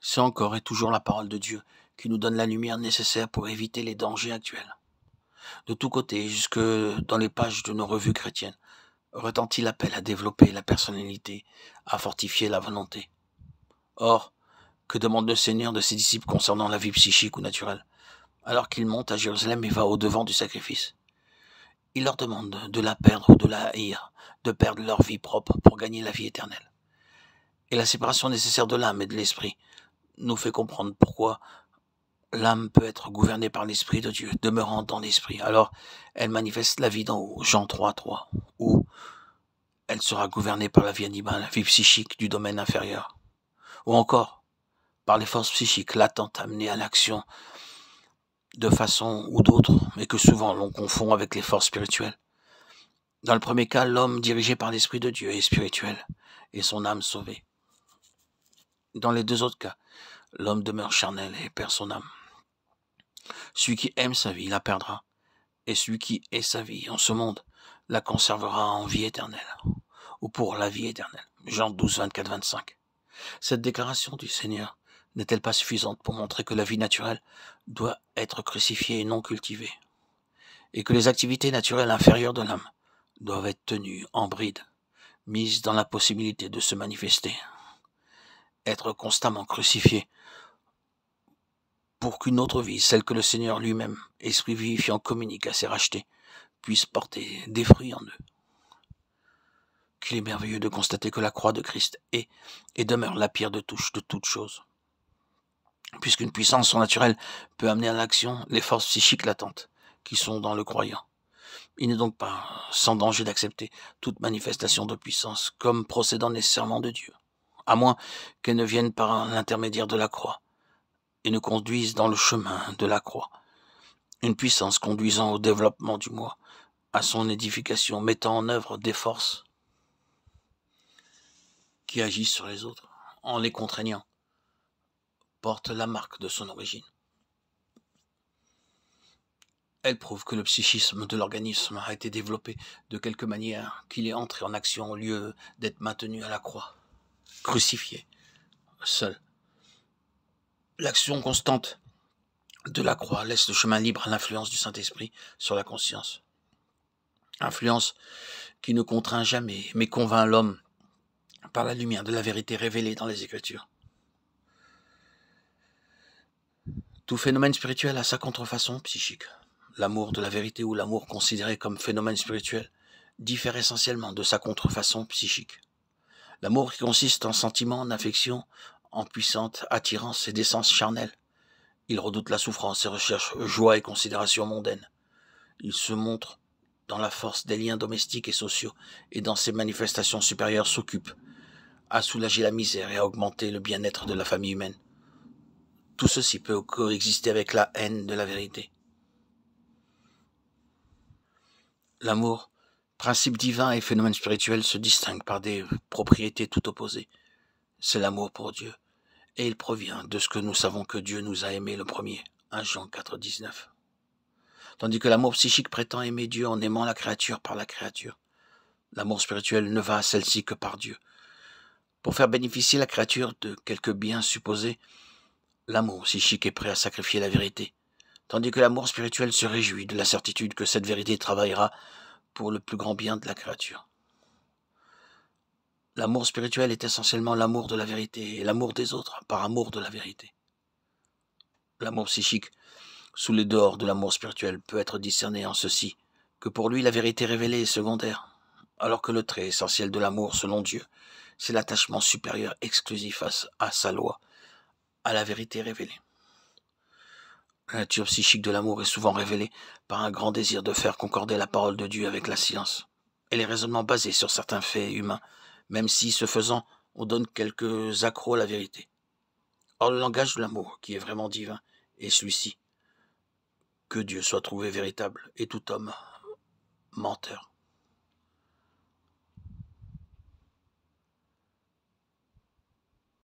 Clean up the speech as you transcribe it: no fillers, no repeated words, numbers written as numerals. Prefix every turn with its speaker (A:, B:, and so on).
A: C'est encore et toujours la parole de Dieu qui nous donne la lumière nécessaire pour éviter les dangers actuels. De tous côtés, jusque dans les pages de nos revues chrétiennes, retentit l'appel à développer la personnalité, à fortifier la volonté. Or, que demande le Seigneur de ses disciples concernant la vie psychique ou naturelle, alors qu'il monte à Jérusalem et va au-devant du sacrifice? Il leur demande de la perdre ou de la haïr, de perdre leur vie propre pour gagner la vie éternelle. Et la séparation nécessaire de l'âme et de l'esprit nous fait comprendre pourquoi l'âme peut être gouvernée par l'Esprit de Dieu, demeurant dans l'Esprit. Alors, elle manifeste la vie d'en haut, Jean 3:3, ou elle sera gouvernée par la vie animale, la vie psychique du domaine inférieur. Ou encore, par les forces psychiques latentes amenées à l'action de façon ou d'autre, mais que souvent l'on confond avec les forces spirituelles. Dans le premier cas, l'homme dirigé par l'Esprit de Dieu est spirituel, et son âme sauvée. Dans les deux autres cas, l'homme demeure charnel et perd son âme. Celui qui aime sa vie la perdra, et celui qui hait sa vie en ce monde la conservera en vie éternelle, ou pour la vie éternelle. Jean 12, 24, 25. Cette déclaration du Seigneur n'est-elle pas suffisante pour montrer que la vie naturelle doit être crucifiée et non cultivée, et que les activités naturelles inférieures de l'âme doivent être tenues en bride, mises dans la possibilité de se manifester, être constamment crucifiées, pour qu'une autre vie, celle que le Seigneur lui-même, esprit vivifiant, communique à ses rachetés, puisse porter des fruits en eux. Qu'il est merveilleux de constater que la croix de Christ est et demeure la pierre de touche de toute chose. Puisqu'une puissance surnaturelle peut amener à l'action les forces psychiques latentes qui sont dans le croyant. Il n'est donc pas sans danger d'accepter toute manifestation de puissance comme procédant nécessairement de Dieu, à moins qu'elle ne vienne par l'intermédiaire de la croix et ne conduise dans le chemin de la croix. Une puissance conduisant au développement du moi, à son édification, mettant en œuvre des forces qui agissent sur les autres, en les contraignant, porte la marque de son origine. Elle prouve que le psychisme de l'organisme a été développé de quelque manière qu'il est entré en action au lieu d'être maintenu à la croix, crucifié, seul. L'action constante de la croix laisse le chemin libre à l'influence du Saint-Esprit sur la conscience. Influence qui ne contraint jamais, mais convainc l'homme par la lumière de la vérité révélée dans les Écritures. Tout phénomène spirituel a sa contrefaçon psychique. L'amour de la vérité ou l'amour considéré comme phénomène spirituel diffère essentiellement de sa contrefaçon psychique. L'amour qui consiste en sentiment, en affection, en puissante attirance et d'essence charnelle. Il redoute la souffrance et recherche joie et considération mondaine. Il se montre dans la force des liens domestiques et sociaux et dans ses manifestations supérieures s'occupe à soulager la misère et à augmenter le bien-être de la famille humaine. Tout ceci peut coexister avec la haine de la vérité. L'amour, principe divin et phénomène spirituel, se distingue par des propriétés tout opposées. C'est l'amour pour Dieu, et il provient de ce que nous savons que Dieu nous a aimés le premier, 1 Jean 4, 19. Tandis que l'amour psychique prétend aimer Dieu en aimant la créature par la créature. L'amour spirituel ne va à celle-ci que par Dieu. Pour faire bénéficier la créature de quelques biens supposés, l'amour psychique est prêt à sacrifier la vérité, tandis que l'amour spirituel se réjouit de la certitude que cette vérité travaillera pour le plus grand bien de la créature. L'amour spirituel est essentiellement l'amour de la vérité et l'amour des autres par amour de la vérité. L'amour psychique, sous les dehors de l'amour spirituel, peut être discerné en ceci, que pour lui la vérité révélée est secondaire, alors que le trait essentiel de l'amour selon Dieu, c'est l'attachement supérieur exclusif à sa loi, à la vérité révélée. La nature psychique de l'amour est souvent révélée par un grand désir de faire concorder la parole de Dieu avec la science et les raisonnements basés sur certains faits humains, même si, ce faisant, on donne quelques accrocs à la vérité. Or, le langage de l'amour, qui est vraiment divin, est celui-ci. Que Dieu soit trouvé véritable et tout homme menteur.